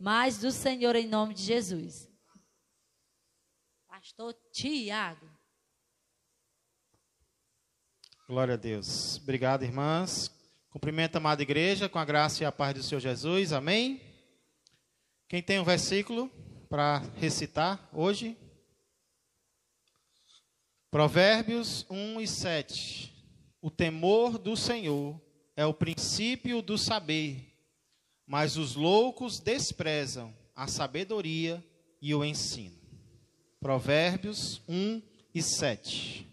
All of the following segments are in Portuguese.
mas do Senhor em nome de Jesus. Pastor Tiago. Glória a Deus. Obrigado, irmãs. Cumprimento a amada igreja com a graça e a paz do Senhor Jesus. Amém? Quem tem um versículo para recitar hoje? Provérbios 1:7. O temor do Senhor é o princípio do saber, mas os loucos desprezam a sabedoria e o ensino. Provérbios 1:7.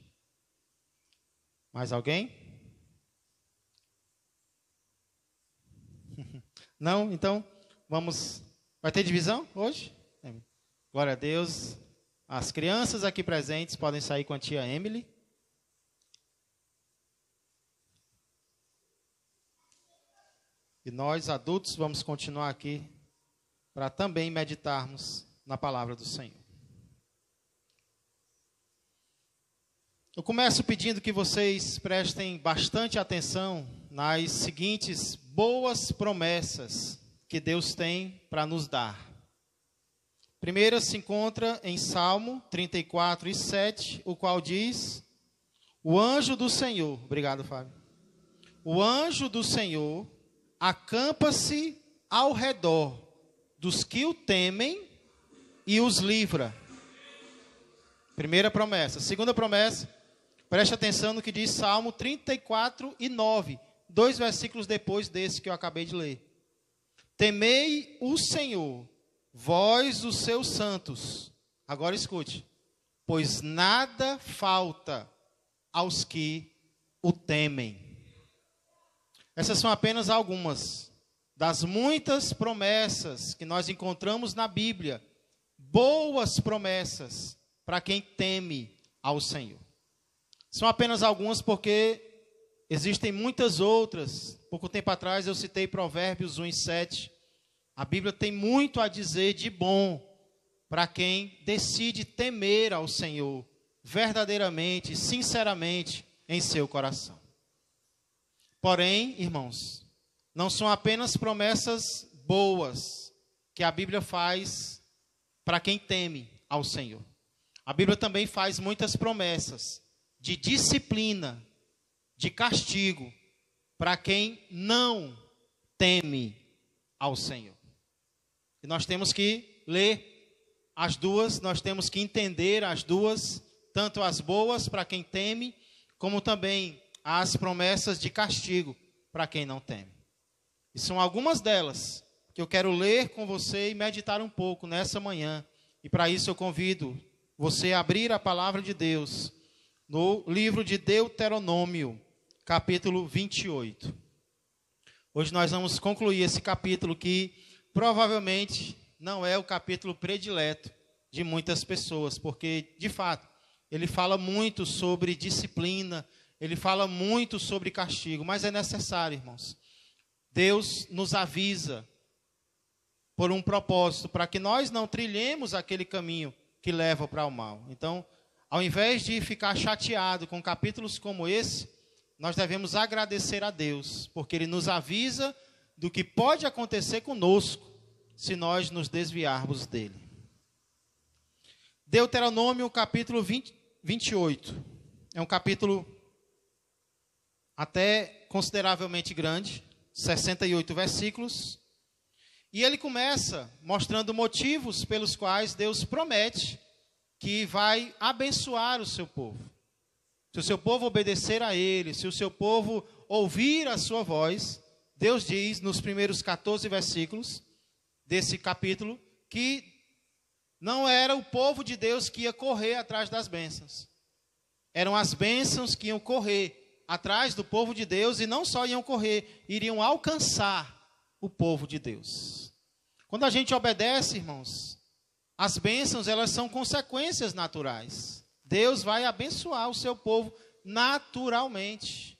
Mais alguém? Não? Então, vamos... Vai ter divisão hoje? Glória a Deus. As crianças aqui presentes podem sair com a tia Emily. E nós, adultos, vamos continuar aqui para também meditarmos na palavra do Senhor. Eu começo pedindo que vocês prestem bastante atenção nas seguintes boas promessas que Deus tem para nos dar. Primeira se encontra em Salmo 34:7, o qual diz: o anjo do Senhor, obrigado, Fábio. O anjo do Senhor acampa-se ao redor dos que o temem e os livra. Primeira promessa. Segunda promessa, preste atenção no que diz Salmo 34:9, 2 versículos depois desse que eu acabei de ler. Temei o Senhor, vós os seus santos. Agora escute. Pois nada falta aos que o temem. Essas são apenas algumas das muitas promessas que nós encontramos na Bíblia. Boas promessas para quem teme ao Senhor. São apenas algumas porque existem muitas outras. Pouco tempo atrás eu citei Provérbios 1:7. A Bíblia tem muito a dizer de bom para quem decide temer ao Senhor verdadeiramente, sinceramente em seu coração. Porém, irmãos, não são apenas promessas boas que a Bíblia faz para quem teme ao Senhor. A Bíblia também faz muitas promessas de disciplina, de castigo, para quem não teme ao Senhor. E nós temos que ler as duas, nós temos que entender as duas, tanto as boas para quem teme, como também as promessas de castigo para quem não teme. E são algumas delas que eu quero ler com você e meditar um pouco nessa manhã. E para isso eu convido você a abrir a palavra de Deus no livro de Deuteronômio, capítulo 28. Hoje nós vamos concluir esse capítulo que provavelmente não é o capítulo predileto de muitas pessoas, porque, de fato, ele fala muito sobre disciplina, ele fala muito sobre castigo, mas é necessário, irmãos. Deus nos avisa por um propósito, para que nós não trilhemos aquele caminho que leva para o mal. Então, ao invés de ficar chateado com capítulos como esse, nós devemos agradecer a Deus, porque Ele nos avisa do que pode acontecer conosco se nós nos desviarmos dele. Deuteronômio, capítulo 28. É um capítulo até consideravelmente grande, 68 versículos. E ele começa mostrando motivos pelos quais Deus promete que vai abençoar o seu povo. Se o seu povo obedecer a ele, se o seu povo ouvir a sua voz, Deus diz nos primeiros 14 versículos desse capítulo que não era o povo de Deus que ia correr atrás das bênçãos. Eram as bênçãos que iam correr atrás do povo de Deus, e não só iam correr, iriam alcançar o povo de Deus. Quando a gente obedece, irmãos, as bênçãos, elas são consequências naturais. Deus vai abençoar o seu povo naturalmente,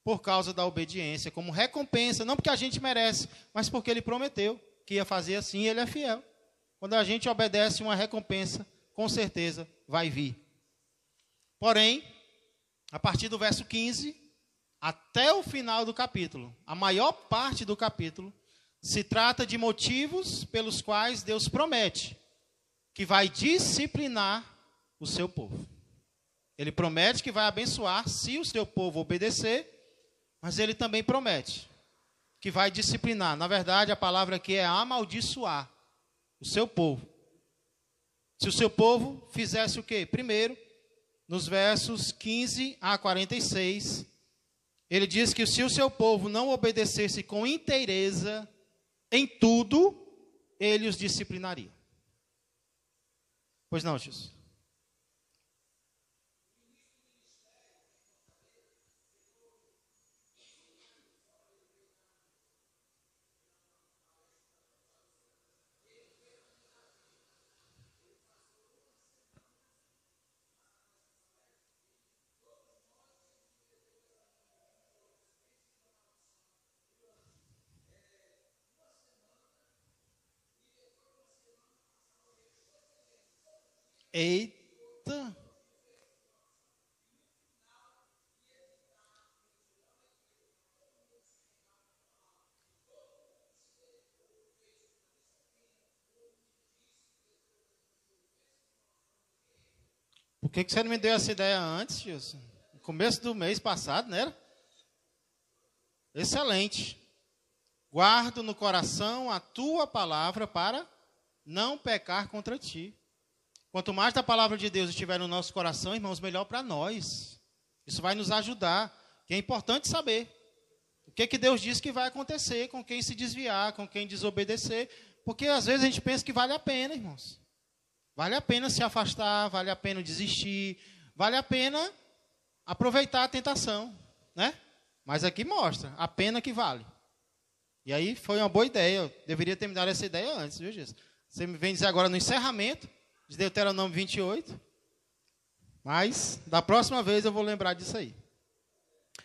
por causa da obediência, como recompensa, não porque a gente merece, mas porque Ele prometeu que ia fazer assim, e Ele é fiel. Quando a gente obedece, uma recompensa, com certeza, vai vir. Porém, a partir do verso 15, até o final do capítulo, a maior parte do capítulo, Se trata de motivos pelos quais Deus promete que vai disciplinar o seu povo. Ele promete que vai abençoar se o seu povo obedecer, mas ele também promete que vai disciplinar. Na verdade, a palavra aqui é amaldiçoar o seu povo. Se o seu povo fizesse o quê? Primeiro, nos versos 15 a 46, ele diz que se o seu povo não obedecesse com inteireza em tudo, ele os disciplinaria. Pois não, Jesus? Eita! Por que você não me deu essa ideia antes, Gilson? No começo do mês passado, né? Excelente. Guardo no coração a tua palavra para não pecar contra ti. Quanto mais da palavra de Deus estiver no nosso coração, irmãos, melhor para nós. Isso vai nos ajudar. E é importante saber o que Deus diz que vai acontecer com quem se desviar, com quem desobedecer. Porque às vezes a gente pensa que vale a pena, irmãos. Vale a pena se afastar, vale a pena desistir, vale a pena aproveitar a tentação, né? Mas aqui mostra a pena que vale. E aí foi uma boa ideia. Eu deveria ter me dado essa ideia antes, viu, Jesus? Você me vem dizer agora no encerramento de Deuteronômio 28, mas da próxima vez eu vou lembrar disso aí.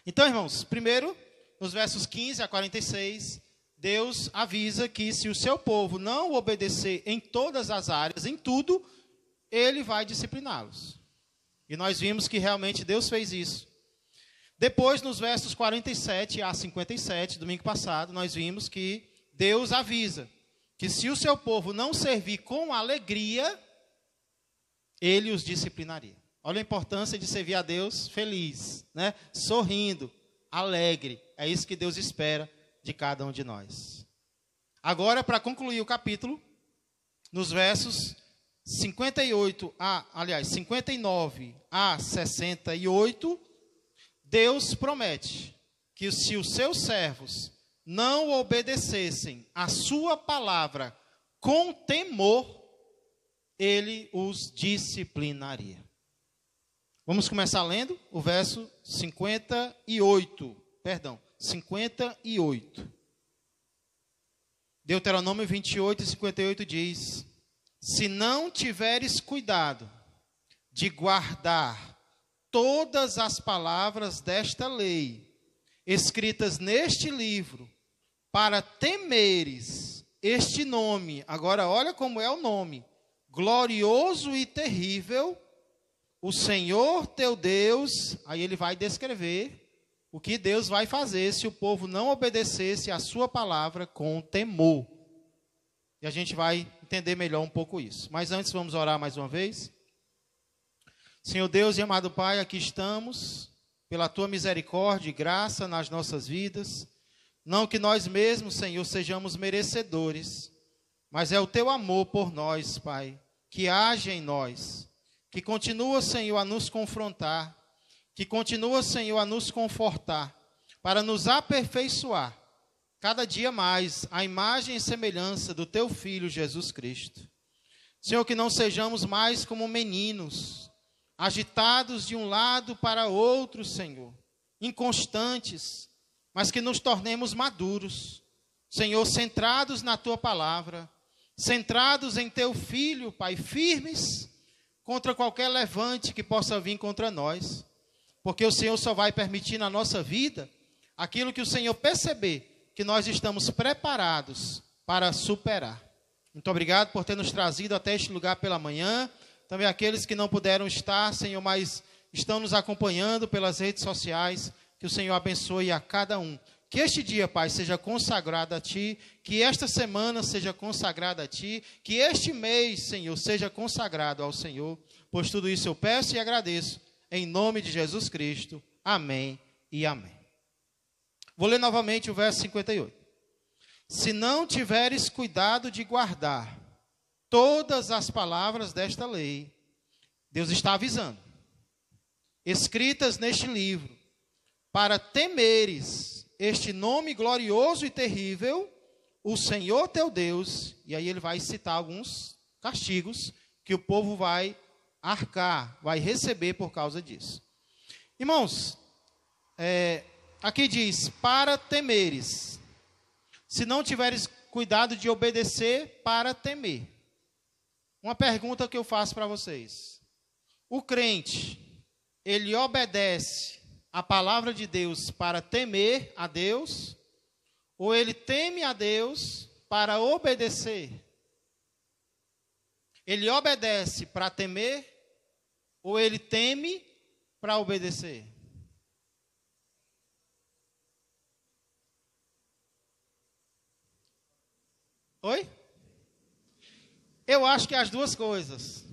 Então, irmãos, primeiro, nos versos 15 a 46, Deus avisa que se o seu povo não obedecer em todas as áreas, em tudo, ele vai discipliná-los. E nós vimos que realmente Deus fez isso. Depois, nos versos 47 a 57, domingo passado, nós vimos que Deus avisa que se o seu povo não servir com alegria, ele os disciplinaria. Olha a importância de servir a Deus feliz, né? Sorrindo, alegre. É isso que Deus espera de cada um de nós. Agora, para concluir o capítulo, nos versos 59 a 68, Deus promete que se os seus servos não obedecessem a sua palavra com temor, ele os disciplinaria. Vamos começar lendo o verso 58. Deuteronômio 28 e 58 diz: se não tiveres cuidado de guardar todas as palavras desta lei, escritas neste livro, para temeres este nome, agora olha como é o nome, glorioso e terrível, o Senhor teu Deus, aí ele vai descrever o que Deus vai fazer se o povo não obedecesse a sua palavra com temor. E a gente vai entender melhor um pouco isso. Mas antes vamos orar mais uma vez. Senhor Deus e amado Pai, aqui estamos, pela tua misericórdia e graça nas nossas vidas. Não que nós mesmos, Senhor, sejamos merecedores, mas é o teu amor por nós, Pai, que age em nós, que continua, Senhor, a nos confrontar, que continua, Senhor, a nos confortar, para nos aperfeiçoar, cada dia mais, a imagem e semelhança do teu Filho, Jesus Cristo. Senhor, que não sejamos mais como meninos, agitados de um lado para outro, Senhor, inconstantes, mas que nos tornemos maduros, Senhor, centrados na tua palavra, centrados em teu Filho, Pai, firmes contra qualquer levante que possa vir contra nós, porque o Senhor só vai permitir na nossa vida aquilo que o Senhor perceber que nós estamos preparados para superar. Muito obrigado por ter nos trazido até este lugar pela manhã, também aqueles que não puderam estar, Senhor, mas estão nos acompanhando pelas redes sociais, que o Senhor abençoe a cada um, Que este dia, Pai, seja consagrado a Ti, que esta semana seja consagrada a Ti, que este mês, Senhor, seja consagrado ao Senhor, pois tudo isso eu peço e agradeço, em nome de Jesus Cristo. Amém e amém. Vou ler novamente o verso 58. Se não tiveres cuidado de guardar todas as palavras desta lei, Deus está avisando, escritas neste livro, para temeres este nome glorioso e terrível, o Senhor teu Deus, e aí ele vai citar alguns castigos que o povo vai arcar, vai receber por causa disso. Irmãos, aqui diz, para temeres, se não tiveres cuidado de obedecer para temer. Uma pergunta que eu faço para vocês. O crente, ele obedece a palavra de Deus para temer a Deus, ou ele teme a Deus para obedecer? Ele obedece para temer, ou ele teme para obedecer? Oi? Eu acho que as duas coisas.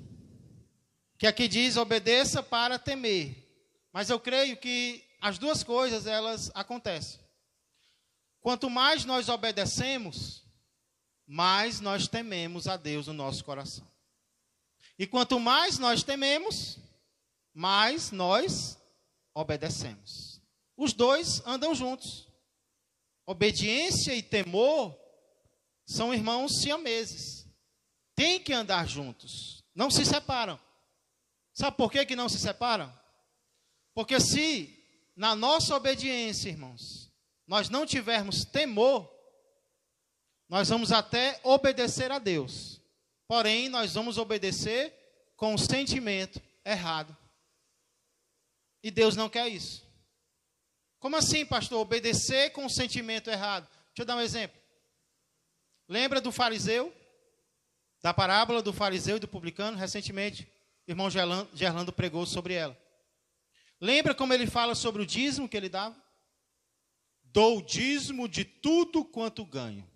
Que aqui diz, obedeça para temer. Mas eu creio que as duas coisas, elas acontecem. Quanto mais nós obedecemos, mais nós tememos a Deus no nosso coração. E quanto mais nós tememos, mais nós obedecemos. Os dois andam juntos. Obediência e temor são irmãos siameses. Tem que andar juntos. Não se separam. Sabe por que não se separam? Porque se na nossa obediência, irmãos, nós não tivermos temor, nós vamos até obedecer a Deus. Porém, nós vamos obedecer com o sentimento errado. E Deus não quer isso. Como assim, pastor? Obedecer com o sentimento errado. Deixa eu dar um exemplo. Lembra do fariseu? Da parábola do fariseu e do publicano? Recentemente, o irmão Gerlando pregou sobre ela. Lembra como ele fala sobre o dízimo que ele dava? Dou o dízimo de tudo quanto ganho.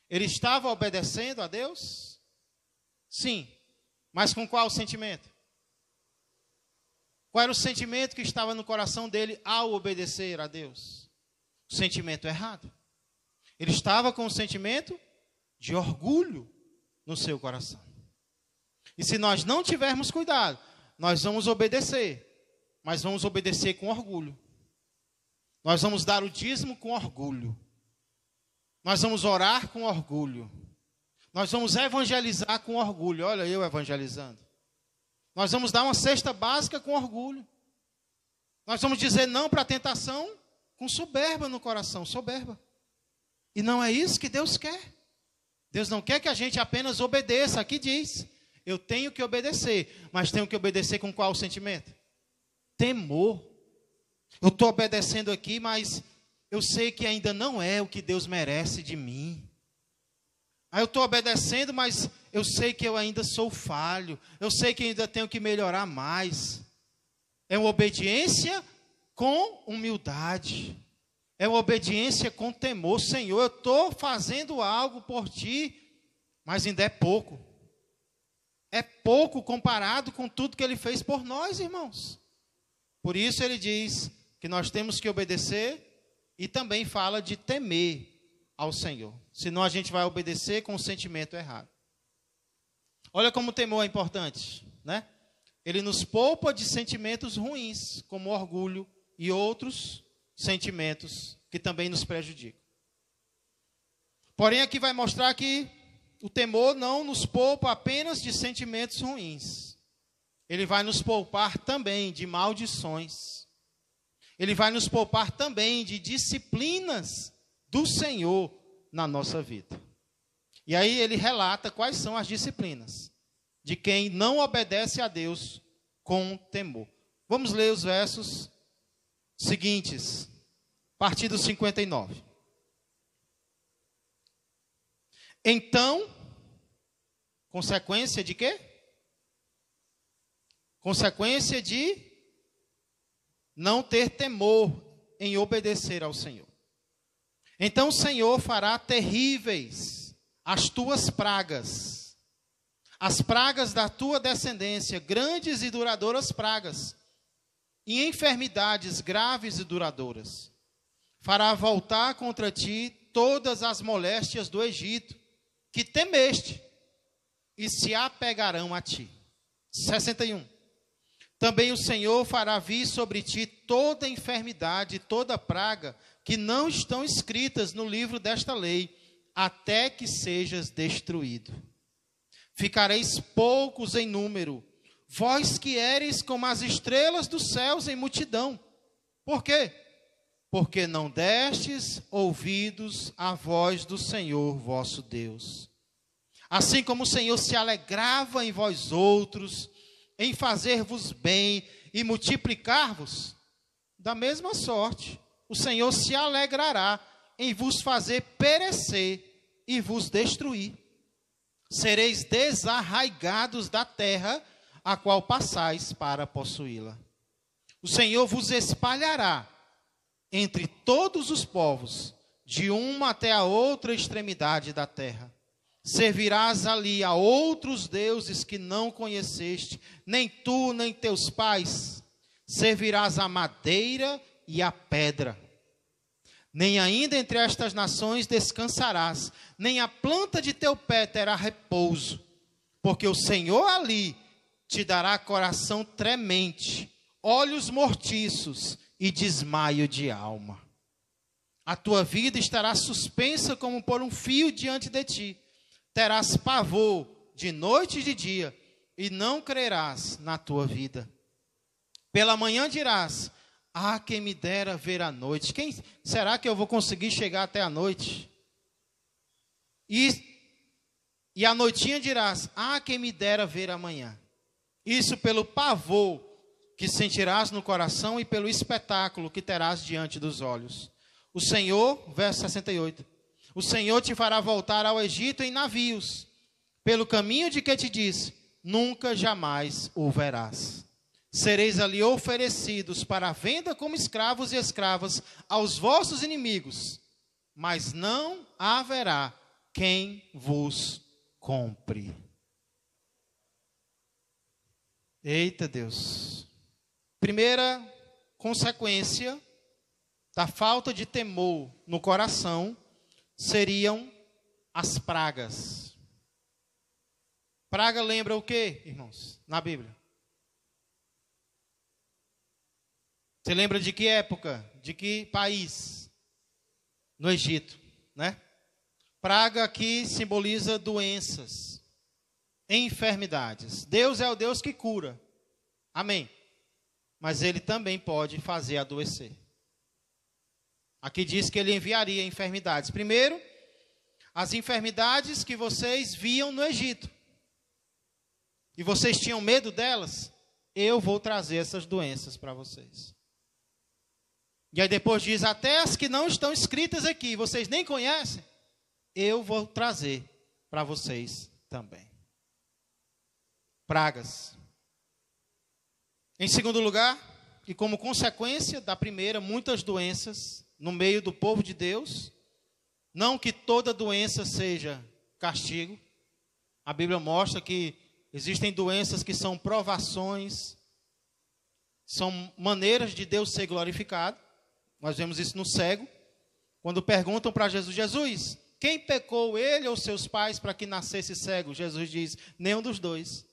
Ele estava obedecendo a Deus? Sim. Mas com qual sentimento? Qual era o sentimento que estava no coração dele ao obedecer a Deus? O sentimento errado. Ele estava com o sentimento de orgulho no seu coração. E se nós não tivermos cuidado, nós vamos obedecer, mas vamos obedecer com orgulho. Nós vamos dar o dízimo com orgulho. Nós vamos orar com orgulho. Nós vamos evangelizar com orgulho. Olha eu evangelizando. Nós vamos dar uma cesta básica com orgulho. Nós vamos dizer não para a tentação com soberba no coração, soberba. E não é isso que Deus quer. Deus não quer que a gente apenas obedeça. Aqui diz, eu tenho que obedecer, mas tenho que obedecer com qual sentimento? Temor. Eu estou obedecendo aqui, mas eu sei que ainda não é o que Deus merece de mim. Aí eu estou obedecendo, mas eu sei que eu ainda sou falho. Eu sei que ainda tenho que melhorar mais. É uma obediência com humildade. É uma obediência com temor. Senhor, eu estou fazendo algo por Ti, mas ainda é pouco. É pouco comparado com tudo que Ele fez por nós, irmãos. Por isso Ele diz que nós temos que obedecer e também fala de temer ao Senhor. Senão a gente vai obedecer com o sentimento errado. Olha como o temor é importante, né? Ele nos poupa de sentimentos ruins, como orgulho e outros sentimentos que também nos prejudicam. Porém, aqui vai mostrar que o temor não nos poupa apenas de sentimentos ruins. Ele vai nos poupar também de maldições. Ele vai nos poupar também de disciplinas do Senhor na nossa vida. E aí ele relata quais são as disciplinas de quem não obedece a Deus com temor. Vamos ler os versos seguintes, a partir do 59. Então, consequência de quê? Consequência de não ter temor em obedecer ao Senhor. Então o Senhor fará terríveis as tuas pragas, as pragas da tua descendência, grandes e duradouras pragas, e enfermidades graves e duradouras. Fará voltar contra ti todas as moléstias do Egito, que temeste, e se apegarão a ti. 61. Também o Senhor fará vir sobre ti toda enfermidade e toda praga que não estão escritas no livro desta lei, até que sejas destruído. Ficareis poucos em número, vós que eres como as estrelas dos céus em multidão. Por quê? Porque não destes ouvidos à voz do Senhor vosso Deus. Assim como o Senhor se alegrava em vós outros, em fazer-vos bem e multiplicar-vos, da mesma sorte, o Senhor se alegrará em vos fazer perecer e vos destruir. Sereis desarraigados da terra, a qual passais para possuí-la. O Senhor vos espalhará entre todos os povos, de uma até a outra extremidade da terra. Servirás ali a outros deuses que não conheceste, nem tu, nem teus pais. Servirás a madeira e a pedra. Nem ainda entre estas nações descansarás, nem a planta de teu pé terá repouso, porque o Senhor ali te dará coração tremente, olhos mortiços e desmaio de alma. A tua vida estará suspensa como por um fio diante de ti. Terás pavor de noite e de dia, e não crerás na tua vida. Pela manhã dirás: ah, quem me dera ver a noite. Quem será que eu vou conseguir chegar até a noite? E à noitinha dirás: ah, quem me dera ver amanhã. Isso pelo pavor que sentirás no coração e pelo espetáculo que terás diante dos olhos. O Senhor, verso 68, o Senhor te fará voltar ao Egito em navios, pelo caminho de que te disse, nunca jamais o verás. Sereis ali oferecidos para a venda como escravos e escravas aos vossos inimigos, mas não haverá quem vos compre. Eita Deus! Primeira consequência da falta de temor no coração seriam as pragas. Praga lembra o quê, irmãos, na Bíblia? Você lembra de que época? De que país? No Egito, né? Praga aqui simboliza doenças, enfermidades. Deus é o Deus que cura. Amém. Mas Ele também pode fazer adoecer. Aqui diz que Ele enviaria enfermidades. Primeiro, as enfermidades que vocês viam no Egito. E vocês tinham medo delas? Eu vou trazer essas doenças para vocês. E aí depois diz, até as que não estão escritas aqui, vocês nem conhecem, eu vou trazer para vocês também. Pragas. Em segundo lugar, e como consequência da primeira, muitas doenças no meio do povo de Deus. Não que toda doença seja castigo. A Bíblia mostra que existem doenças que são provações, são maneiras de Deus ser glorificado. Nós vemos isso no cego. Quando perguntam para Jesus, Jesus, quem pecou, ele ou seus pais, para que nascesse cego? Jesus diz, nenhum dos dois.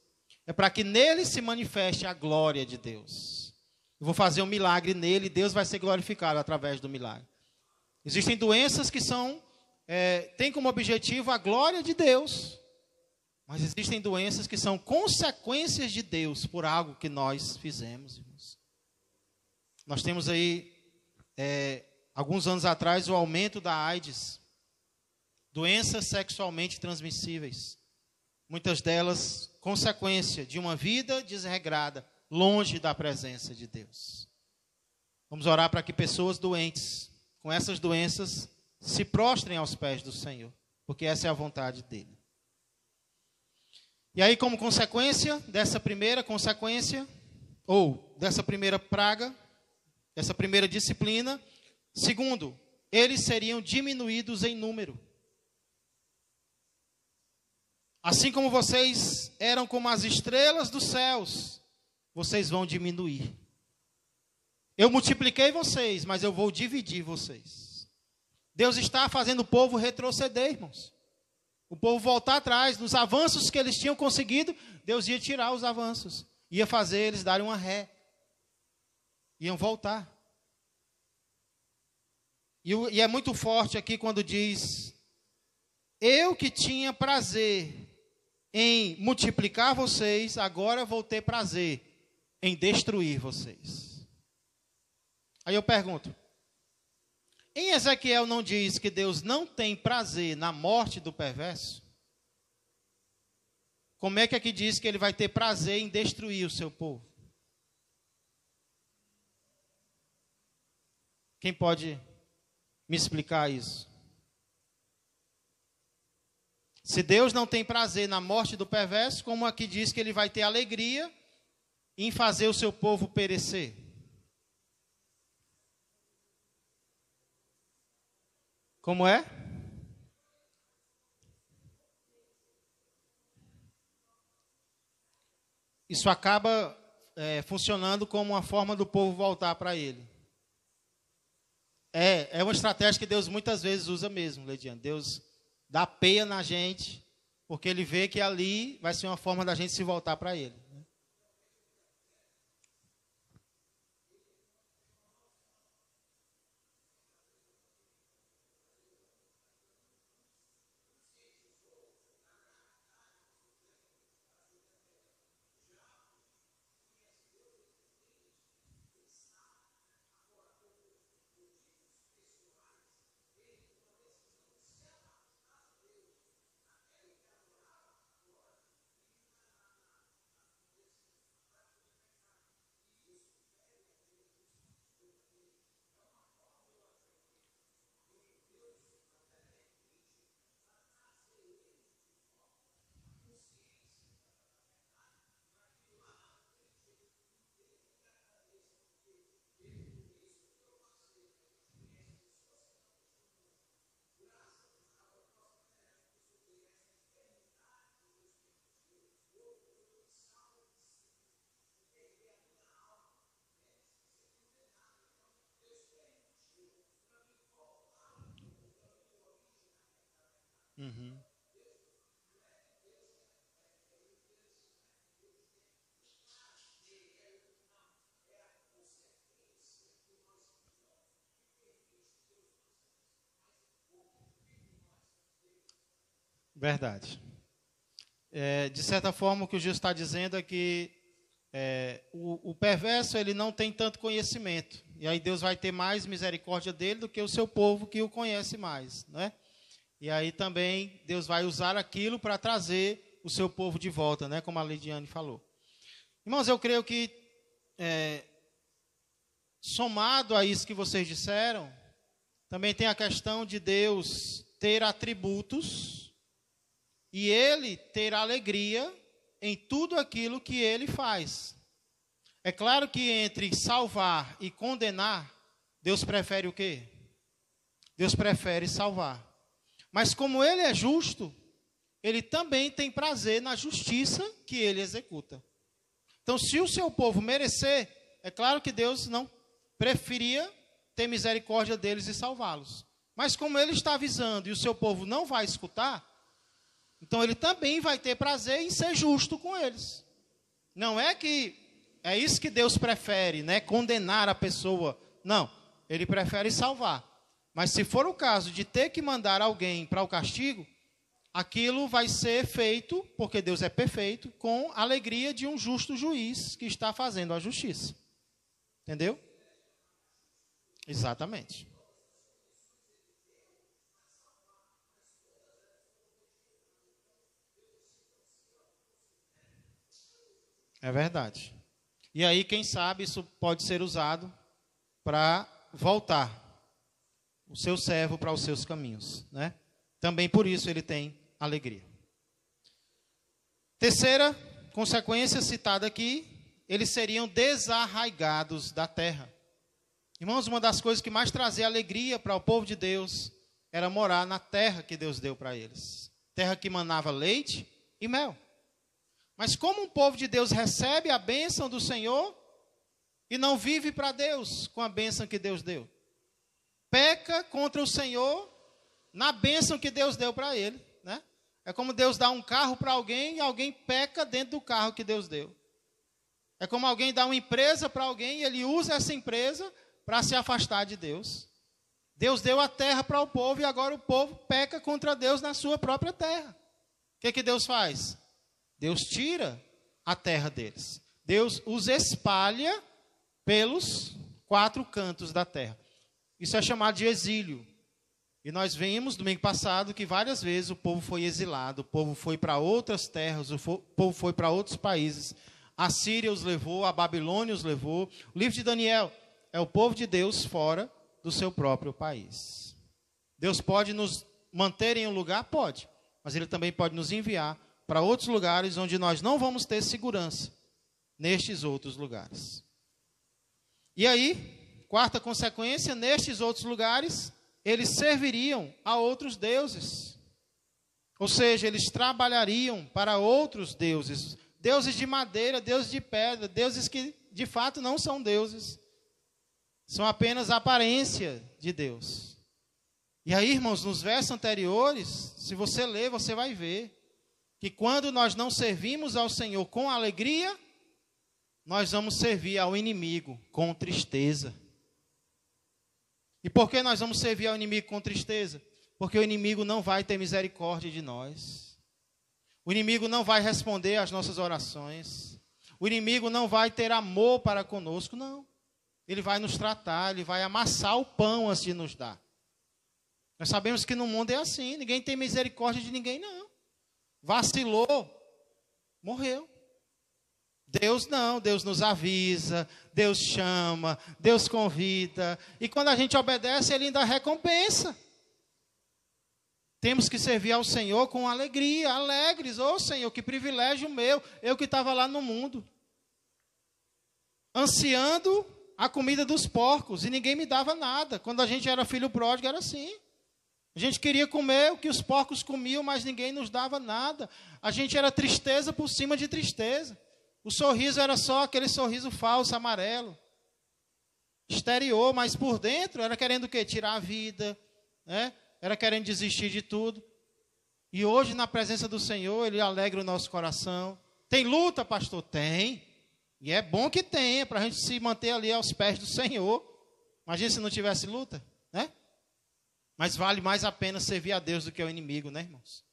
É para que nele se manifeste a glória de Deus. Eu vou fazer um milagre nele, Deus vai ser glorificado através do milagre. Existem doenças que têm como objetivo a glória de Deus. Mas existem doenças que são consequências de Deus por algo que nós fizemos, irmãos. Nós temos aí, alguns anos atrás, o aumento da AIDS. Doenças sexualmente transmissíveis. Muitas delas, consequência de uma vida desregrada, longe da presença de Deus. Vamos orar para que pessoas doentes, com essas doenças, se prostrem aos pés do Senhor, porque essa é a vontade dEle. E aí, como consequência dessa primeira consequência, ou dessa primeira praga, dessa primeira disciplina, segundo, eles seriam diminuídos em número. Assim como vocês eram como as estrelas dos céus, vocês vão diminuir. Eu multipliquei vocês, mas eu vou dividir vocês. Deus está fazendo o povo retroceder, irmãos. O povo voltar atrás, nos avanços que eles tinham conseguido, Deus ia tirar os avanços. Ia fazer eles darem uma ré. Iam voltar. E é muito forte aqui quando diz: eu que tinha prazer em multiplicar vocês, agora vou ter prazer em destruir vocês. Aí eu pergunto, em Ezequiel não diz que Deus não tem prazer na morte do perverso? Como é que aqui diz que ele vai ter prazer em destruir o seu povo? Quem pode me explicar isso? Se Deus não tem prazer na morte do perverso, como aqui diz que ele vai ter alegria em fazer o seu povo perecer? Como é? Isso acaba funcionando como uma forma do povo voltar para ele. É uma estratégia que Deus muitas vezes usa mesmo, Leidiane. Deus dá peia na gente, porque ele vê que ali vai ser uma forma da gente se voltar para ele. Uhum. Verdade. De certa forma, o que o Gil está dizendo é que o perverso ele não tem tanto conhecimento. E aí Deus vai ter mais misericórdia dele do que o seu povo que o conhece mais, né? E aí também Deus vai usar aquilo para trazer o seu povo de volta, né? Como a Lidiane falou. Irmãos, eu creio que somado a isso que vocês disseram, também tem a questão de Deus ter atributos e ele ter alegria em tudo aquilo que ele faz. É claro que entre salvar e condenar, Deus prefere o quê? Deus prefere salvar. Mas como ele é justo, ele também tem prazer na justiça que ele executa. Então, se o seu povo merecer, é claro que Deus não preferia ter misericórdia deles e salvá-los. Mas como ele está avisando e o seu povo não vai escutar, então ele também vai ter prazer em ser justo com eles. Não é que é isso que Deus prefere, né? Condenar a pessoa. Não, ele prefere salvar. Mas se for o caso de ter que mandar alguém para o castigo, aquilo vai ser feito, porque Deus é perfeito, com a alegria de um justo juiz que está fazendo a justiça. Entendeu? Exatamente. É verdade. E aí, quem sabe, isso pode ser usado para voltar o seu servo para os seus caminhos, né? Também por isso ele tem alegria. Terceira consequência citada aqui, eles seriam desarraigados da terra. Irmãos, uma das coisas que mais trazia alegria para o povo de Deus era morar na terra que Deus deu para eles. Terra que manava leite e mel. Mas como um povo de Deus recebe a bênção do Senhor e não vive para Deus com a bênção que Deus deu? Peca contra o Senhor na bênção que Deus deu para ele, né? É como Deus dá um carro para alguém e alguém peca dentro do carro que Deus deu. É como alguém dá uma empresa para alguém e ele usa essa empresa para se afastar de Deus. Deus deu a terra para o povo e agora o povo peca contra Deus na sua própria terra. O que Deus faz? Deus tira a terra deles. Deus os espalha pelos 4 cantos da terra. Isso é chamado de exílio. E nós vimos domingo passado que várias vezes o povo foi exilado, o povo foi para outras terras, o povo foi para outros países. A Síria os levou, a Babilônia os levou. O livro de Daniel é o povo de Deus fora do seu próprio país. Deus pode nos manter em um lugar? Pode. Mas Ele também pode nos enviar para outros lugares onde nós não vamos ter segurança nestes outros lugares. E aí, quarta consequência, nestes outros lugares, eles serviriam a outros deuses. Ou seja, eles trabalhariam para outros deuses. Deuses de madeira, deuses de pedra, deuses que de fato não são deuses. São apenas a aparência de Deus. E aí, irmãos, nos versos anteriores, se você ler, você vai ver que quando nós não servimos ao Senhor com alegria, nós vamos servir ao inimigo com tristeza. E por que nós vamos servir ao inimigo com tristeza? Porque o inimigo não vai ter misericórdia de nós. O inimigo não vai responder às nossas orações. O inimigo não vai ter amor para conosco, não. Ele vai nos tratar, ele vai amassar o pão antes de nos dar. Nós sabemos que no mundo é assim, ninguém tem misericórdia de ninguém, não. Vacilou, morreu. Deus não, Deus nos avisa, Deus chama, Deus convida. E quando a gente obedece, Ele ainda recompensa. Temos que servir ao Senhor com alegria, alegres. Ô Senhor, que privilégio meu, eu que estava lá no mundo, ansiando a comida dos porcos, e ninguém me dava nada. Quando a gente era filho pródigo, era assim. A gente queria comer o que os porcos comiam, mas ninguém nos dava nada. A gente era tristeza por cima de tristeza. O sorriso era só aquele sorriso falso, amarelo. Exterior, mas por dentro era querendo o quê? Tirar a vida, né? Era querendo desistir de tudo. E hoje, na presença do Senhor, Ele alegra o nosso coração. Tem luta, pastor? Tem. E é bom que tenha, para a gente se manter ali aos pés do Senhor. Imagina se não tivesse luta, né? Mas vale mais a pena servir a Deus do que ao inimigo, né, irmãos?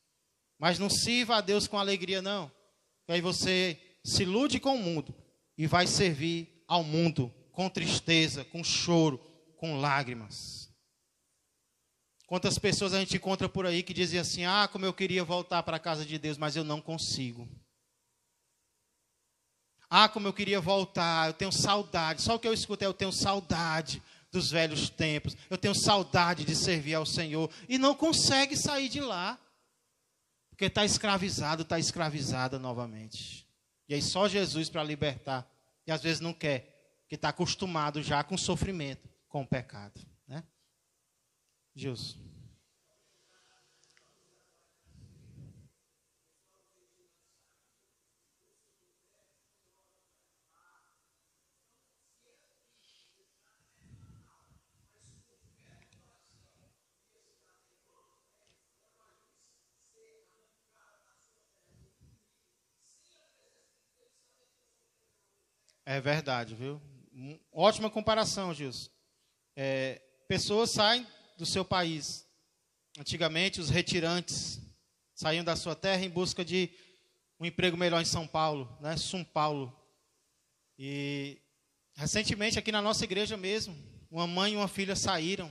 Mas não sirva a Deus com alegria, não. E aí você se ilude com o mundo e vai servir ao mundo com tristeza, com choro, com lágrimas. Quantas pessoas a gente encontra por aí que dizem assim: ah, como eu queria voltar para a casa de Deus, mas eu não consigo. Ah, como eu queria voltar, eu tenho saudade. Só o que eu escuto é: eu tenho saudade dos velhos tempos, eu tenho saudade de servir ao Senhor. E não consegue sair de lá, porque está escravizado, está escravizada novamente. E aí só Jesus para libertar. E às vezes não quer, porque está acostumado já com o sofrimento, com o pecado, né? Gilson. É verdade, viu? Ótima comparação, Gilson. Pessoas saem do seu país. Antigamente, os retirantes saíam da sua terra em busca de um emprego melhor em São Paulo, né? São Paulo. E recentemente, aqui na nossa igreja mesmo, uma mãe e uma filha saíram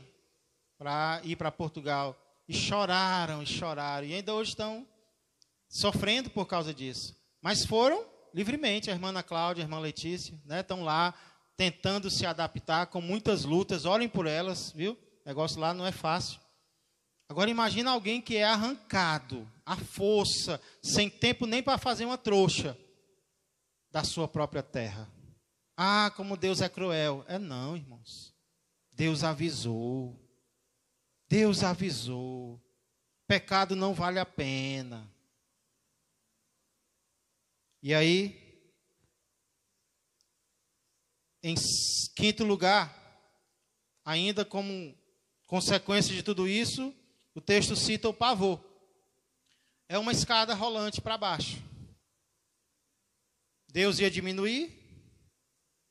para ir para Portugal. E choraram, e choraram. E ainda hoje estão sofrendo por causa disso. Mas foram livremente. A irmã Ana Cláudia, a irmã Letícia, né? Estão lá tentando se adaptar com muitas lutas. Orem por elas, viu? O negócio lá não é fácil. Agora imagina alguém que é arrancado à força, sem tempo nem para fazer uma trouxa da sua própria terra. Ah, como Deus é cruel. É não, irmãos. Deus avisou. Deus avisou. Pecado não vale a pena. E aí, em quinto lugar, ainda como consequência de tudo isso, o texto cita o pavor. É uma escada rolante para baixo. Deus ia diminuir,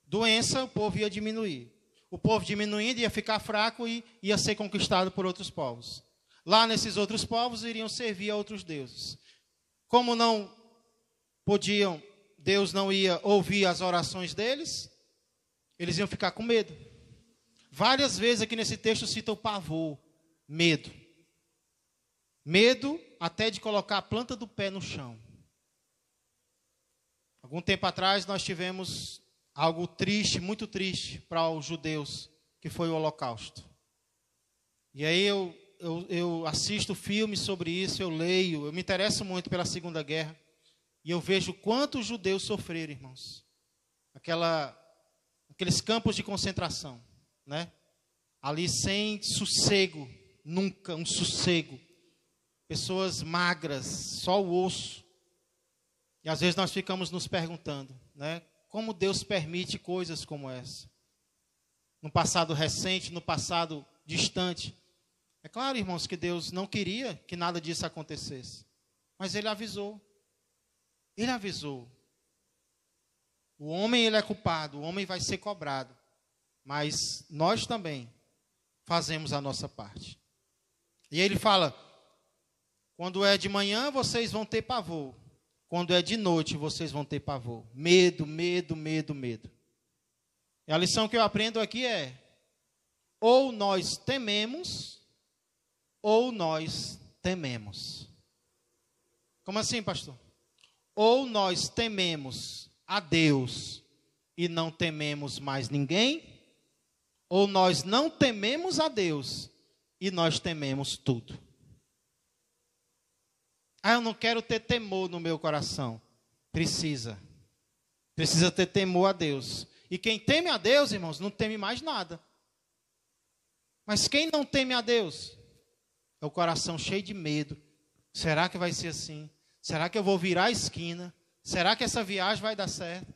doença, o povo ia diminuir. O povo diminuindo ia ficar fraco e ia ser conquistado por outros povos. Lá nesses outros povos iriam servir a outros deuses. Como não podiam, Deus não ia ouvir as orações deles, eles iam ficar com medo. Várias vezes aqui nesse texto cita o pavor, medo. Medo até de colocar a planta do pé no chão. Algum tempo atrás nós tivemos algo triste, muito triste para os judeus, que foi o Holocausto. E aí eu assisto filmes sobre isso, eu leio, eu me interesso muito pela Segunda Guerra, e eu vejo quantos judeus sofreram, irmãos. Aqueles campos de concentração, né? Ali sem sossego, nunca um sossego. Pessoas magras, só o osso. E às vezes nós ficamos nos perguntando, né? Como Deus permite coisas como essa? No passado recente, no passado distante. É claro, irmãos, que Deus não queria que nada disso acontecesse. Mas Ele avisou. Ele avisou. O homem, ele é culpado, o homem vai ser cobrado. Mas nós também fazemos a nossa parte. E ele fala, quando é de manhã, vocês vão ter pavor. Quando é de noite, vocês vão ter pavor. Medo, medo, medo, medo. E a lição que eu aprendo aqui é, ou nós tememos, ou nós tememos. Como assim, pastor? Ou nós tememos a Deus e não tememos mais ninguém, ou nós não tememos a Deus e nós tememos tudo. Eu não quero ter temor no meu coração. Precisa ter temor a Deus. E quem teme a Deus, irmãos, não teme mais nada. Mas quem não teme a Deus, é o coração cheio de medo. Será que vai ser assim? Será que eu vou virar a esquina? Será que essa viagem vai dar certo?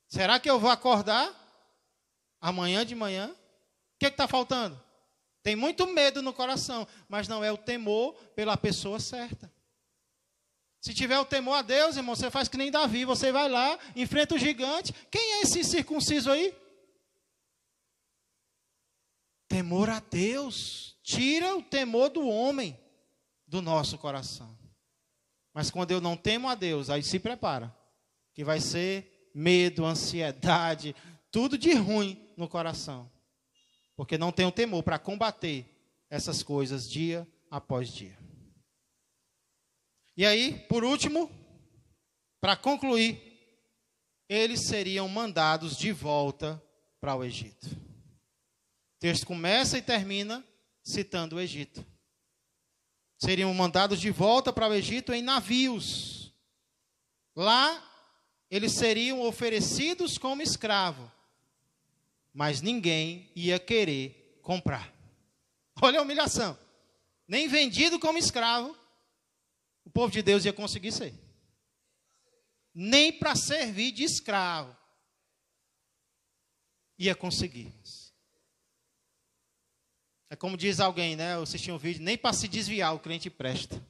Será que eu vou acordar amanhã de manhã? O que está faltando? Tem muito medo no coração, mas não é o temor pela pessoa certa. Se tiver o temor a Deus, irmão, você faz que nem Davi, você vai lá, enfrenta o gigante. Quem é esse incircunciso aí? Temor a Deus. Tira o temor do homem do nosso coração. Mas quando eu não temo a Deus, aí se prepara, que vai ser medo, ansiedade, tudo de ruim no coração. Porque não tenho temor para combater essas coisas dia após dia. E aí, por último, para concluir, eles seriam mandados de volta para o Egito. O texto começa e termina citando o Egito. Seriam mandados de volta para o Egito em navios. Lá, eles seriam oferecidos como escravo. Mas ninguém ia querer comprar. Olha a humilhação. Nem vendido como escravo, o povo de Deus ia conseguir ser. Nem para servir de escravo ia conseguir. É como diz alguém, né? Eu assisti um vídeo, nem para se desviar o crente presta.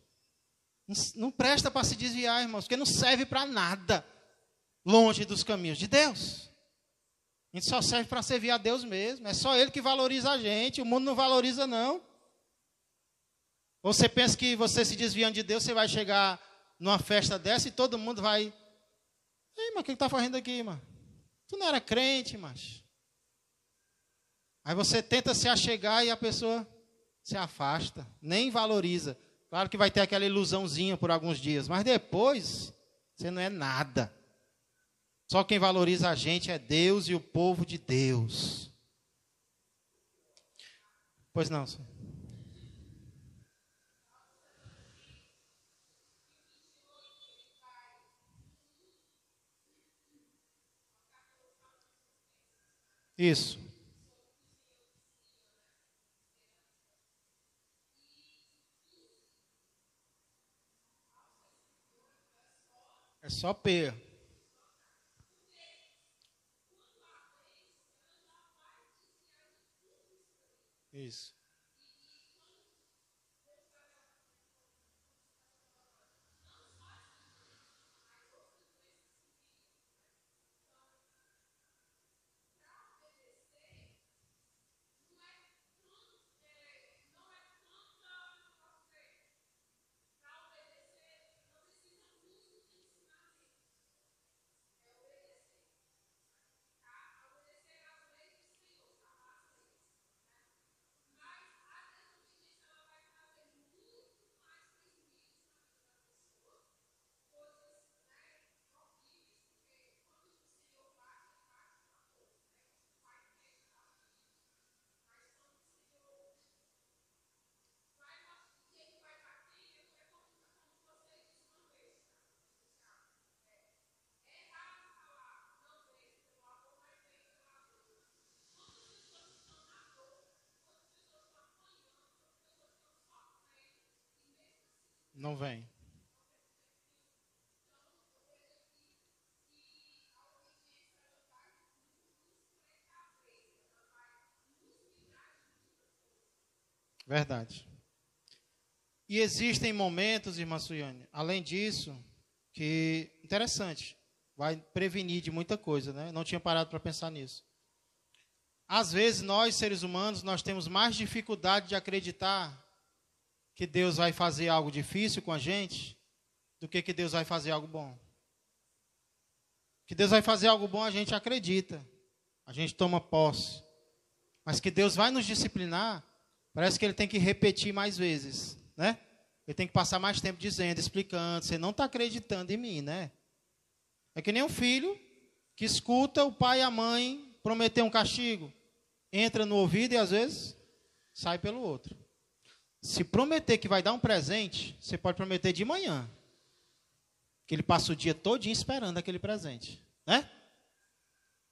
Não presta para se desviar, irmãos, porque não serve para nada longe dos caminhos de Deus. A gente só serve para servir a Deus mesmo. É só Ele que valoriza a gente. O mundo não valoriza, não. Ou você pensa que você se desviando de Deus, você vai chegar numa festa dessa e todo mundo vai... Ei, mas o que está fazendo aqui, mano? Tu não era crente, mas... Aí você tenta se achegar e a pessoa se afasta, nem valoriza. Claro que vai ter aquela ilusãozinha por alguns dias, mas depois você não é nada. Só quem valoriza a gente é Deus e o povo de Deus. Pois não, senhor. Isso. É só P. Isso. Não vem. Verdade. E existem momentos, irmã Suiane, além disso, que, interessante, vai prevenir de muita coisa, né? Não tinha parado para pensar nisso. Às vezes, nós, seres humanos, nós temos mais dificuldade de acreditar que Deus vai fazer algo difícil com a gente do que Deus vai fazer algo bom. Que Deus vai fazer algo bom, a gente acredita, a gente toma posse. Mas que Deus vai nos disciplinar, parece que Ele tem que repetir mais vezes, né? Ele tem que passar mais tempo dizendo, explicando, você não está acreditando em mim, né? É que nem um filho que escuta o pai e a mãe prometer um castigo, entra no ouvido e às vezes sai pelo outro. Se prometer que vai dar um presente, você pode prometer de manhã, que ele passa o dia todinho esperando aquele presente, né?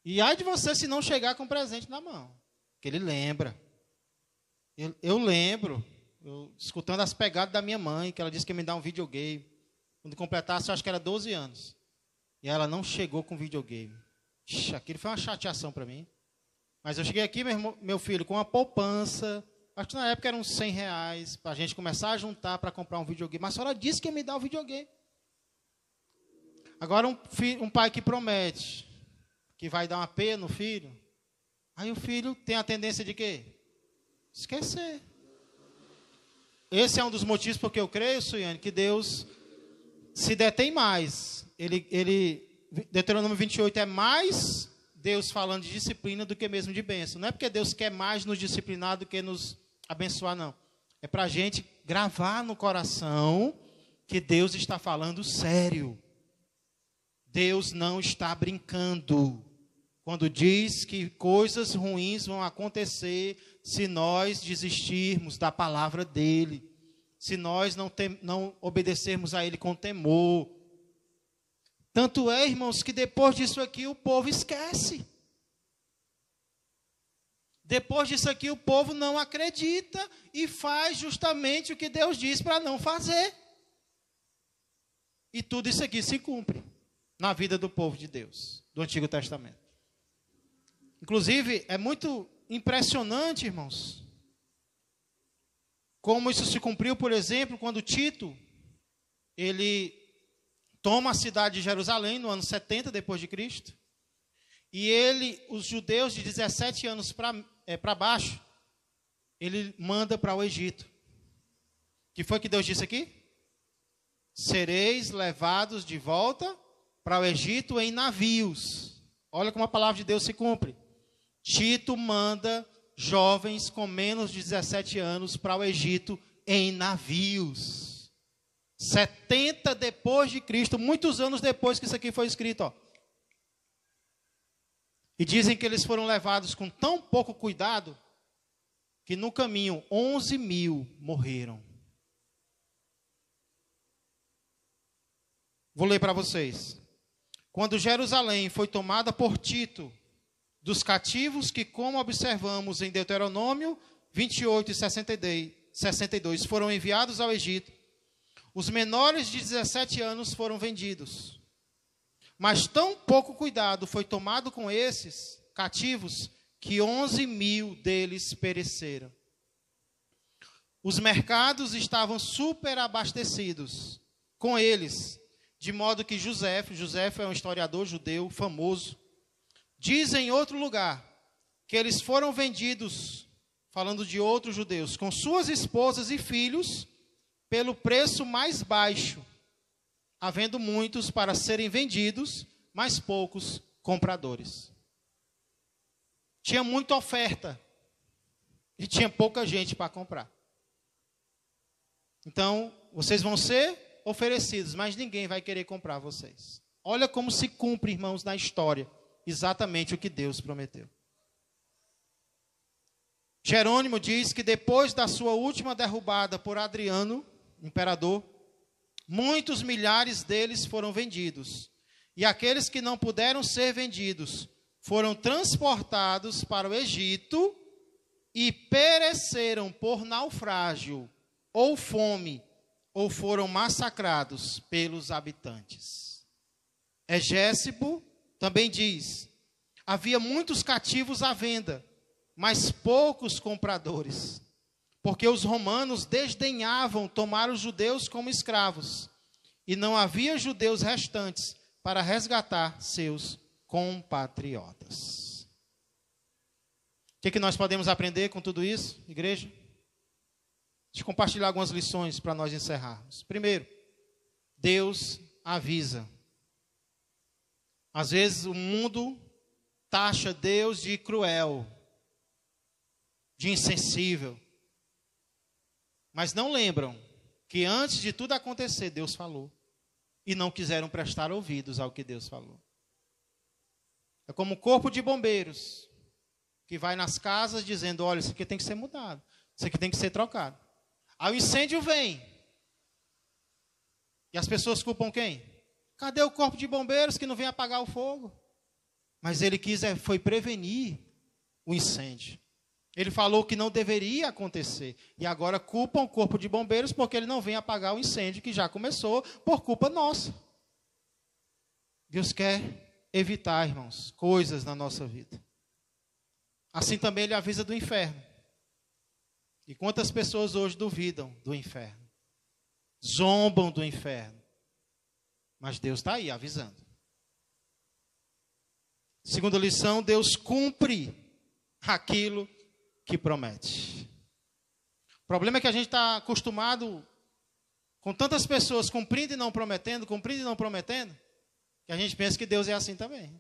E ai de você se não chegar com o presente na mão, que ele lembra. Eu lembro, escutando as pegadas da minha mãe, que ela disse que ia me dar um videogame. Quando completasse, eu acho que era 12 anos. E ela não chegou com videogame. Ixi, aquilo foi uma chateação para mim. Mas eu cheguei aqui, meu filho, com uma poupança, acho que na época eram uns R$100, para a gente começar a juntar para comprar um videogame. Mas a senhora disse que ia me dar o videogame. Agora um pai que promete que vai dar uma P no filho, aí o filho tem a tendência de quê? Esquecer. Esse é um dos motivos porque eu creio, Suiane, que Deus se detém mais. Deuteronômio 28 é mais Deus falando de disciplina do que mesmo de bênção. Não é porque Deus quer mais nos disciplinar do que nos abençoar, não. É para a gente gravar no coração que Deus está falando sério. Deus não está brincando quando diz que coisas ruins vão acontecer se nós desistirmos da palavra dele, se nós não obedecermos a ele com temor. Tanto é, irmãos, que depois disso aqui o povo esquece. Depois disso aqui o povo não acredita e faz justamente o que Deus diz para não fazer. E tudo isso aqui se cumpre na vida do povo de Deus, do Antigo Testamento. Inclusive, é muito impressionante, irmãos, como isso se cumpriu, por exemplo, quando Tito, ele toma a cidade de Jerusalém no ano 70 depois de Cristo, e os judeus de 17 anos para baixo, ele manda para o Egito. Que foi que Deus disse aqui? Sereis levados de volta para o Egito em navios. Olha como a palavra de Deus se cumpre. Tito manda jovens com menos de 17 anos para o Egito em navios. 70 depois de Cristo, muitos anos depois que isso aqui foi escrito. Ó. E dizem que eles foram levados com tão pouco cuidado que no caminho 11.000 morreram. Vou ler para vocês. Quando Jerusalém foi tomada por Tito, dos cativos que, como observamos em Deuteronômio 28 e 62, foram enviados ao Egito, os menores de 17 anos foram vendidos Mas tão pouco cuidado foi tomado com esses cativos que 11.000 deles pereceram. Os mercados estavam superabastecidos com eles, de modo que José é um historiador judeu famoso, diz em outro lugar que eles foram vendidos, falando de outros judeus, com suas esposas e filhos, pelo preço mais baixo, havendo muitos para serem vendidos, mas poucos compradores. Tinha muita oferta e tinha pouca gente para comprar. Então, vocês vão ser oferecidos, mas ninguém vai querer comprar vocês. Olha como se cumpre, irmãos, na história, exatamente o que Deus prometeu. Jerônimo diz que depois da sua última derrubada por Adriano, imperador, muitos milhares deles foram vendidos. E aqueles que não puderam ser vendidos foram transportados para o Egito e pereceram por naufrágio ou fome, ou foram massacrados pelos habitantes. Egésibo também diz: havia muitos cativos à venda, mas poucos compradores, porque os romanos desdenhavam tomar os judeus como escravos, e não havia judeus restantes para resgatar seus compatriotas. O que nós podemos aprender com tudo isso, igreja? Deixa eu compartilhar algumas lições para nós encerrarmos. Primeiro, Deus avisa. Às vezes o mundo taxa Deus de cruel, de insensível. Mas não lembram que antes de tudo acontecer, Deus falou. E não quiseram prestar ouvidos ao que Deus falou. É como o corpo de bombeiros, que vai nas casas dizendo: olha, isso aqui tem que ser mudado, isso aqui tem que ser trocado. Aí o incêndio vem. E as pessoas culpam quem? Cadê o corpo de bombeiros que não vem apagar o fogo? Mas ele foi prevenir o incêndio. Ele falou que não deveria acontecer. E agora culpam o corpo de bombeiros porque ele não vem apagar o incêndio que já começou por culpa nossa. Deus quer evitar, irmãos, coisas na nossa vida. Assim também ele avisa do inferno. E quantas pessoas hoje duvidam do inferno? Zombam do inferno. Mas Deus está aí avisando. Segunda lição, Deus cumpre aquilo que promete. O problema é que a gente está acostumado com tantas pessoas cumprindo e não prometendo, que a gente pensa que Deus é assim também.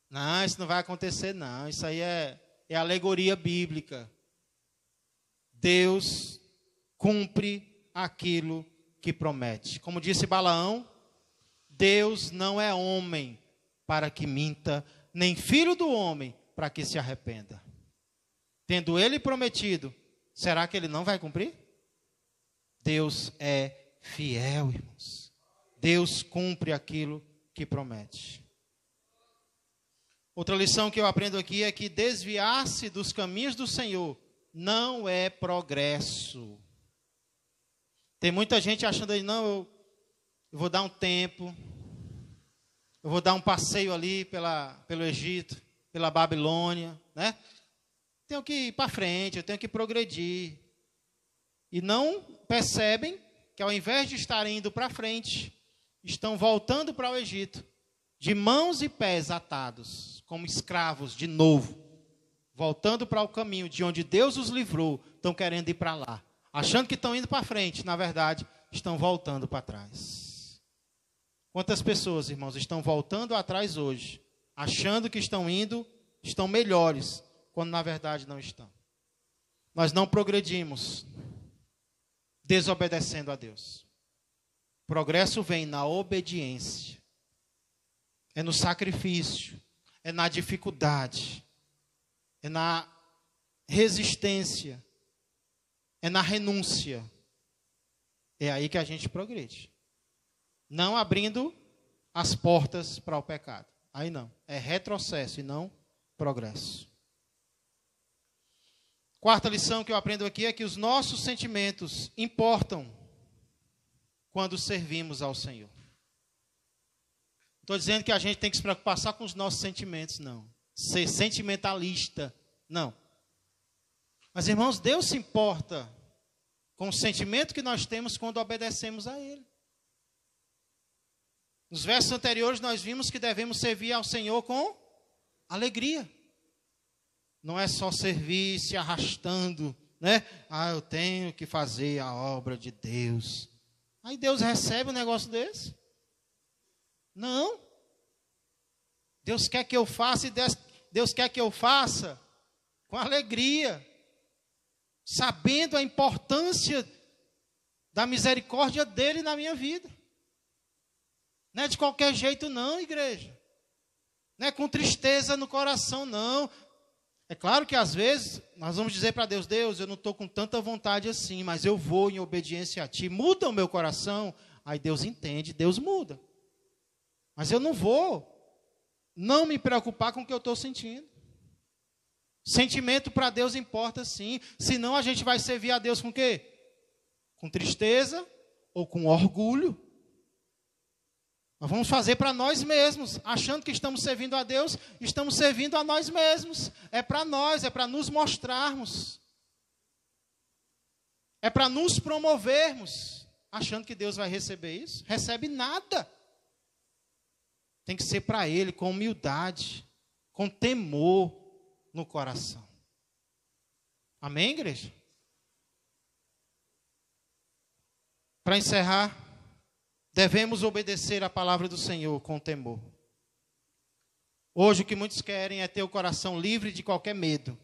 Não, isso não vai acontecer não, isso aí é alegoria bíblica. Deus cumpre aquilo que promete. Como disse Balaão, Deus não é homem para que minta, nem filho do homem para que se arrependa. Tendo ele prometido, será que ele não vai cumprir? Deus é fiel, irmãos. Deus cumpre aquilo que promete. Outra lição que eu aprendo aqui é que desviar-se dos caminhos do Senhor não é progresso. Tem muita gente achando aí, não, eu vou dar um tempo, eu vou dar um passeio ali pelo Egito, pela Babilônia, né? Tenho que ir para frente, eu tenho que progredir. E não percebem que ao invés de estarem indo para frente, estão voltando para o Egito, de mãos e pés atados, como escravos de novo, voltando para o caminho de onde Deus os livrou, estão querendo ir para lá. Achando que estão indo para frente, na verdade, estão voltando para trás. Quantas pessoas, irmãos, estão voltando atrás hoje, achando que estão melhores, quando na verdade não estão. Nós não progredimos desobedecendo a Deus. Progresso vem na obediência, é no sacrifício, é na dificuldade, é na resistência, é na renúncia. É aí que a gente progride. Não abrindo as portas para o pecado. Aí não. É retrocesso e não progresso. Quarta lição que eu aprendo aqui é que os nossos sentimentos importam quando servimos ao Senhor. Estou dizendo que a gente tem que se preocupar só com os nossos sentimentos, não. Ser sentimentalista, não. Mas, irmãos, Deus se importa com o sentimento que nós temos quando obedecemos a Ele. Nos versos anteriores nós vimos que devemos servir ao Senhor com alegria. Não é só servir se arrastando, né? Eu tenho que fazer a obra de Deus. Aí Deus recebe um negócio desse? Não. Deus quer que eu faça e Deus quer que eu faça com alegria, sabendo a importância da misericórdia dele na minha vida. Não é de qualquer jeito não, igreja. Não é com tristeza no coração, não. É claro que às vezes nós vamos dizer para Deus, Deus, eu não estou com tanta vontade assim, mas eu vou em obediência a Ti. Muda o meu coração. Aí Deus entende, Deus muda. Mas eu não vou não me preocupar com o que eu estou sentindo. Sentimento para Deus importa sim. Senão a gente vai servir a Deus com o quê? Com tristeza ou com orgulho. Nós vamos fazer para nós mesmos, achando que estamos servindo a Deus, estamos servindo a nós mesmos. É para nós, é para nos mostrarmos. É para nos promovermos, achando que Deus vai receber isso. Recebe nada. Tem que ser para Ele, com humildade, com temor no coração. Amém, igreja? Para encerrar, devemos obedecer a palavra do Senhor com temor. Hoje o que muitos querem é ter o coração livre de qualquer medo.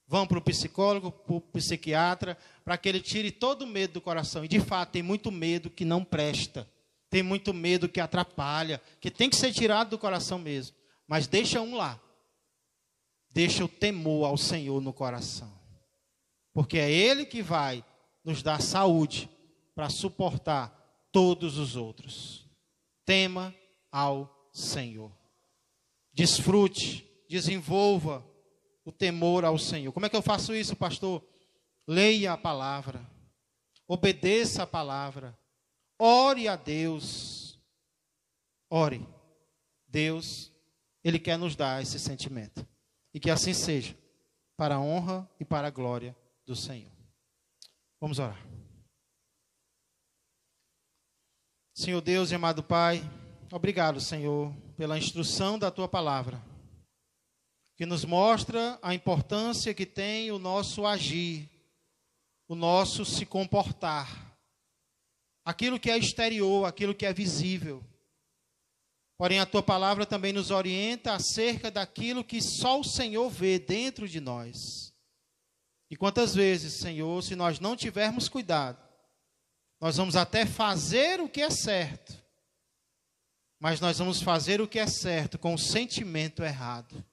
Vão para o psicólogo, para o psiquiatra, para que ele tire todo o medo do coração. E de fato tem muito medo que não presta. Tem muito medo que atrapalha, que tem que ser tirado do coração mesmo. Mas deixa um lá. Deixa o temor ao Senhor no coração. Porque é Ele que vai nos dar saúde para suportar todos os outros. Tema ao Senhor. Desfrute, desenvolva o temor ao Senhor. Como é que eu faço isso, pastor? Leia a palavra. Obedeça a palavra. Ore a Deus. Ore. Deus, Ele quer nos dar esse sentimento. E que assim seja, para a honra e para a glória do Senhor. Vamos orar. Senhor Deus e amado Pai, obrigado, Senhor, pela instrução da Tua palavra, que nos mostra a importância que tem o nosso agir, o nosso se comportar, aquilo que é exterior, aquilo que é visível. Porém, a Tua palavra também nos orienta acerca daquilo que só o Senhor vê dentro de nós. E quantas vezes, Senhor, se nós não tivermos cuidado, nós vamos até fazer o que é certo, mas nós vamos fazer o que é certo com o sentimento errado,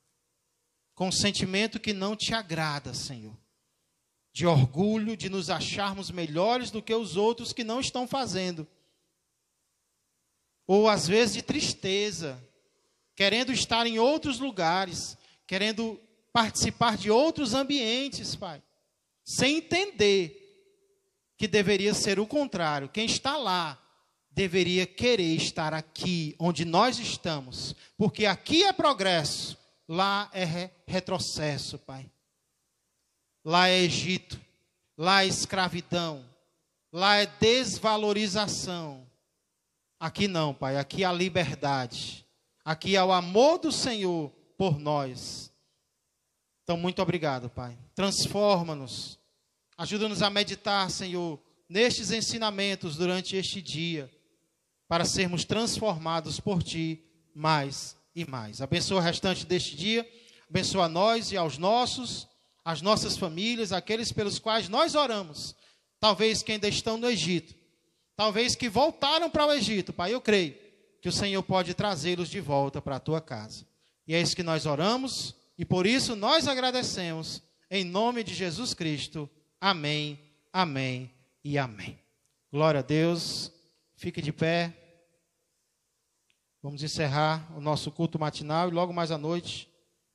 com o sentimento que não Te agrada, Senhor, de orgulho, de nos acharmos melhores do que os outros que não estão fazendo, ou às vezes de tristeza, querendo estar em outros lugares, querendo participar de outros ambientes, Pai, sem entender que deveria ser o contrário. Quem está lá deveria querer estar aqui, onde nós estamos, porque aqui é progresso, lá é retrocesso, Pai. Lá é Egito, lá é escravidão, lá é desvalorização. Aqui não, Pai, aqui há liberdade, aqui há o amor do Senhor por nós. Então, muito obrigado, Pai. Transforma-nos, ajuda-nos a meditar, Senhor, nestes ensinamentos durante este dia, para sermos transformados por Ti mais e mais. Abençoa o restante deste dia, abençoa a nós e aos nossos, as nossas famílias, aqueles pelos quais nós oramos, talvez que ainda estão no Egito, talvez que voltaram para o Egito, Pai, eu creio que o Senhor pode trazê-los de volta para a Tua casa. E é isso que nós oramos, e por isso nós agradecemos, em nome de Jesus Cristo. Amém, amém e amém. Glória a Deus. Fique de pé. Vamos encerrar o nosso culto matinal e logo mais à noite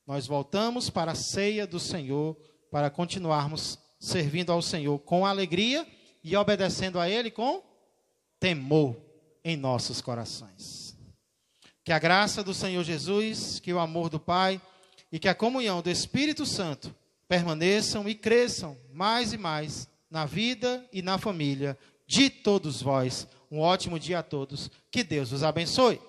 nós voltamos para a ceia do Senhor, para continuarmos servindo ao Senhor com alegria e obedecendo a Ele com temor em nossos corações. Que Que a graça do Senhor Jesus, que o amor do Pai e que a comunhão do Espírito Santo permaneçam e cresçam mais e mais na vida e na família de todos vós. Um ótimo dia a todos. Que Deus os abençoe.